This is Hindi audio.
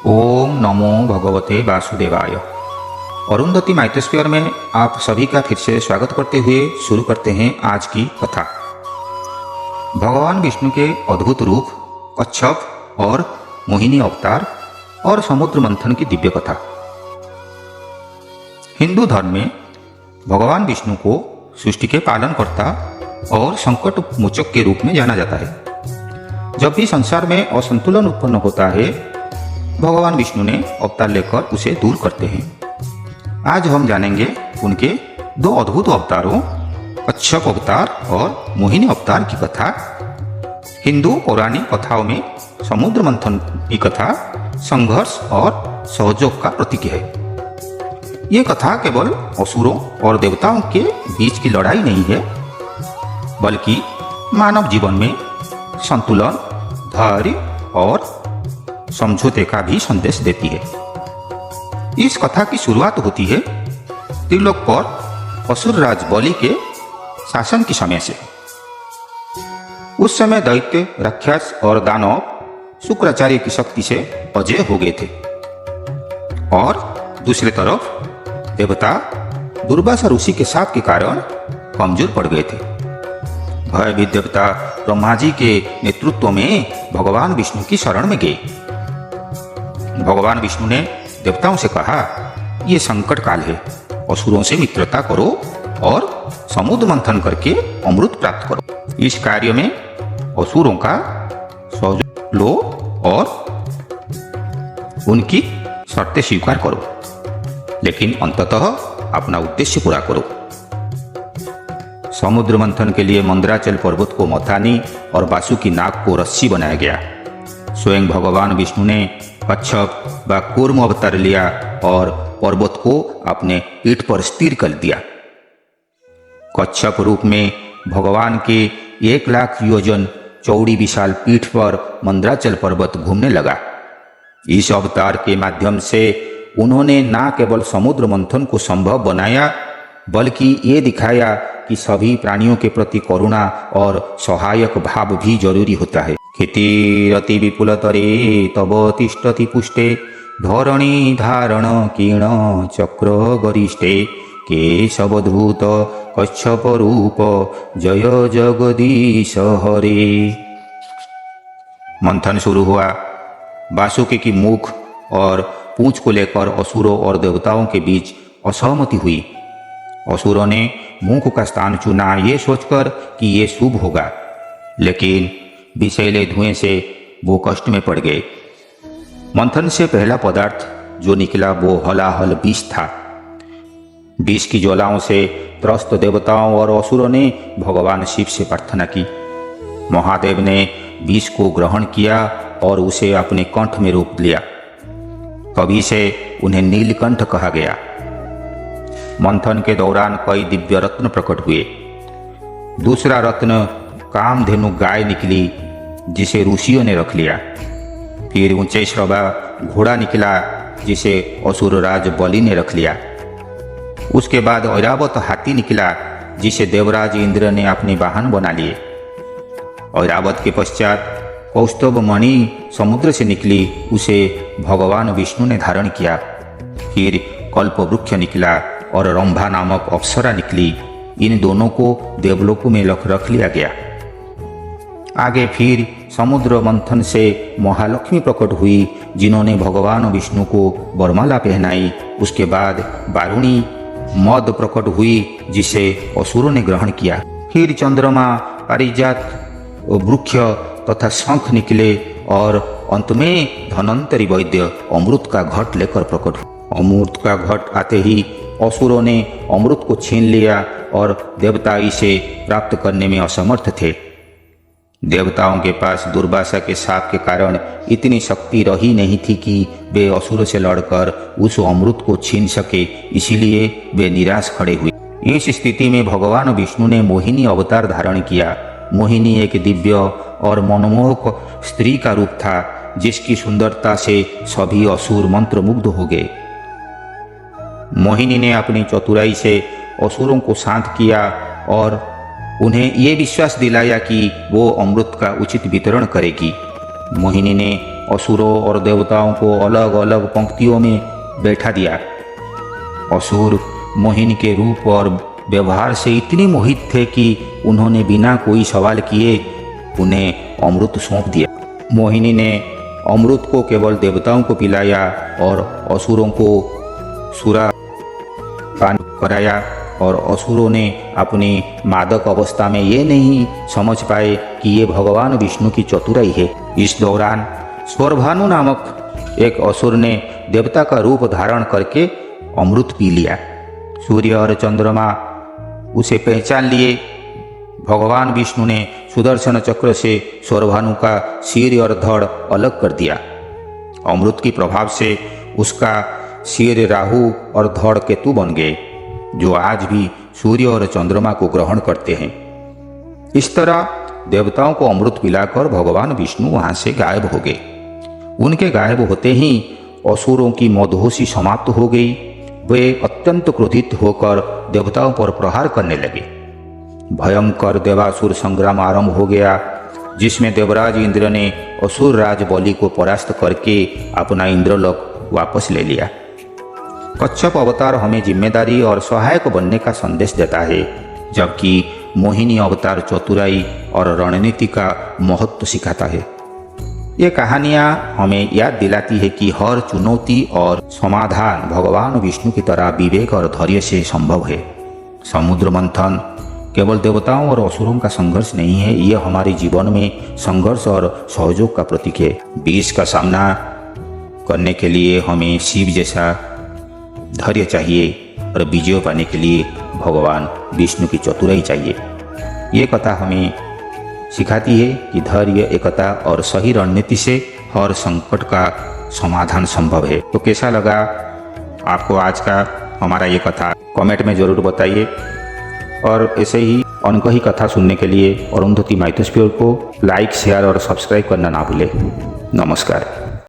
ओम नमो भगवते वासुदेवाय। अरुंधति माइथोस्फीयर में आप सभी का फिर से स्वागत करते हुए शुरू करते हैं आज की कथा। भगवान विष्णु के अद्भुत रूप, कच्छप और मोहिनी अवतार और समुद्र मंथन की दिव्य कथा। हिंदू धर्म में भगवान विष्णु को सृष्टि के पालनकर्ता और संकट मोचक के रूप में जाना जाता है। जब भी संसार में असंतुलन उत्पन्न होता है, भगवान विष्णु ने अवतार लेकर उसे दूर करते हैं। आज हम जानेंगे उनके दो अद्भुत अवतारों, कच्छप अवतार और मोहिनी अवतार की कथा। हिंदू पौराणिक कथाओं में समुद्र मंथन की कथा संघर्ष और सहयोग का प्रतीक है। ये कथा केवल असुरों और देवताओं के बीच की लड़ाई नहीं है, बल्कि मानव जीवन में संतुलन, धैर्य और समझौते का भी संदेश देती है। इस कथा की शुरुआत होती है त्रिलोक पर असुर राज बलि के शासन के समय से। उस समय दैत्य, राक्षस और दानव शुक्राचार्य की शक्ति से अजय हो गए थे और दूसरी तरफ देवता दुर्वासा ऋषि के शाप के कारण कमजोर पड़ गए थे। भयभीत देवता ब्रह्मा जी के नेतृत्व में भगवान विष्णु की शरण में गए। भगवान विष्णु ने देवताओं से कहा, ये संकट काल है, असुरों से मित्रता करो और समुद्र मंथन करके अमृत प्राप्त करो। इस कार्य में असुरों का सहयोग लो और उनकी शर्तें स्वीकार करो, लेकिन अंततः अपना उद्देश्य पूरा करो। समुद्र मंथन के लिए मंदराचल पर्वत को मथानी और वासुकी नाग को रस्सी बनाया गया। स्वयं भगवान विष्णु ने कच्छप व कूर्म अवतार लिया और पर्वत को अपने पीठ पर स्थिर कर दिया। कच्छप रूप में भगवान के 1,00,000 योजन चौड़ी विशाल पीठ पर मंदराचल पर्वत घूमने लगा। इस अवतार के माध्यम से उन्होंने न केवल समुद्र मंथन को संभव बनाया, बल्कि ये दिखाया कि सभी प्राणियों के प्रति करुणा और सहायक भाव भी जरूरी होता है। क्षितिरति विपुलतरे तब तिष्ठति पुष्टे धरणी धारण किण चक्र गरिष्ठे केशवधूत कच्छप रूप जय जगदीश हरे। मंथन शुरू हुआ। वासुकी की मुख और पूंछ को लेकर असुरों और देवताओं के बीच असहमति हुई। असुरों ने मुख का स्थान चुना ये सोचकर कि ये शुभ होगा, लेकिन विषैले धुएं से वो कष्ट में पड़ गए। मंथन से पहला पदार्थ जो निकला वो हलाहल विष था। विष की ज्वालाओं से त्रस्त देवताओं और असुरों ने भगवान शिव से प्रार्थना की। महादेव ने विष को ग्रहण किया और उसे अपने कंठ में रोक लिया। तभी से उन्हें नीलकंठ कहा गया। मंथन के दौरान कई दिव्य रत्न प्रकट हुए। दूसरा रत्न कामधेनु गाय निकली, जिसे ऋषियों ने रख लिया। फिर ऊंचे श्रवा घोड़ा निकला, जिसे असुरराज बलि ने रख लिया। उसके बाद ऐरावत हाथी निकला, जिसे देवराज इंद्र ने अपने वाहन बना लिए। ऐरावत के पश्चात कौस्तुभ मणि समुद्र से निकली, उसे भगवान विष्णु ने धारण किया। फिर कल्प वृक्ष निकला और रंभा नामक अप्सरा निकली। इन दोनों को देवलोक में रख लिया गया। आगे फिर समुद्र मंथन से महालक्ष्मी प्रकट हुई, जिन्होंने भगवान विष्णु को वरमाला पहनाई। उसके बाद वारुणी मद प्रकट हुई, जिसे असुरों ने ग्रहण किया। फिर चंद्रमा, पारिजात वृक्ष तथा शंख निकले और अंत में धनंतरी वैद्य अमृत का घट लेकर प्रकट हुआ। अमृत का घट आते ही असुरों ने अमृत को छीन लिया और देवता इसे प्राप्त करने में असमर्थ थे। देवताओं के पास दुर्वासा के शाप के कारण इतनी शक्ति रही नहीं थी कि वे असुरों से लड़कर उस अमृत को छीन सके, इसीलिए वे निराश खड़े हुए। इस स्थिति में भगवान विष्णु ने मोहिनी अवतार धारण किया। मोहिनी एक दिव्य और मनमोहक स्त्री का रूप था, जिसकी सुंदरता से सभी असुर मंत्रमुग्ध हो गए। मोहिनी ने अपनी चतुराई से असुरों को शांत किया और उन्हें ये विश्वास दिलाया कि वो अमृत का उचित वितरण करेगी। मोहिनी ने असुरों और देवताओं को अलग अलग पंक्तियों में बैठा दिया। असुर मोहिनी के रूप और व्यवहार से इतने मोहित थे कि उन्होंने बिना कोई सवाल किए उन्हें अमृत सौंप दिया। मोहिनी ने अमृत को केवल देवताओं को पिलाया और असुरों को सुरा पान कराया, और असुरों ने अपनी मादक अवस्था में ये नहीं समझ पाए कि ये भगवान विष्णु की चतुराई है। इस दौरान स्वरभानु नामक एक असुर ने देवता का रूप धारण करके अमृत पी लिया। सूर्य और चंद्रमा उसे पहचान लिए। भगवान विष्णु ने सुदर्शन चक्र से स्वरभानु का सिर और धड़ अलग कर दिया। अमृत के प्रभाव से उसका सिर राहु और धड़ केतु बन गए, जो आज भी सूर्य और चंद्रमा को ग्रहण करते हैं। इस तरह देवताओं को अमृत पिलाकर भगवान विष्णु वहां से गायब हो गए। उनके गायब होते ही असुरों की मदहोशी समाप्त हो गई। वे अत्यंत क्रोधित होकर देवताओं पर प्रहार करने लगे। भयंकर देवासुर संग्राम आरंभ हो गया, जिसमें देवराज इंद्र ने असुर राज बलि को परास्त करके अपना इंद्रलोक वापस ले लिया। कच्छप अवतार हमें जिम्मेदारी और सहायक बनने का संदेश देता है, जबकि मोहिनी अवतार चतुराई और रणनीति का महत्व सिखाता है। ये कहानियाँ हमें याद दिलाती है कि हर चुनौती और समाधान भगवान विष्णु की तरह विवेक और धैर्य से संभव है। समुद्र मंथन केवल देवताओं और असुरों का संघर्ष नहीं है, यह हमारे जीवन में संघर्ष और सहयोग का प्रतीक है। विष का सामना करने के लिए हमें शिव जैसा धैर्य चाहिए और विजय पाने के लिए भगवान विष्णु की चतुराई चाहिए। ये कथा हमें सिखाती है कि धैर्य, एकता और सही रणनीति से हर संकट का समाधान संभव है। तो कैसा लगा आपको आज का हमारा ये कथा, कमेंट में ज़रूर बताइए। और ऐसे ही अनकही कथा सुनने के लिए अरुंधति माइथोस्फीयर को लाइक, शेयर और सब्सक्राइब करना ना भूलें। नमस्कार।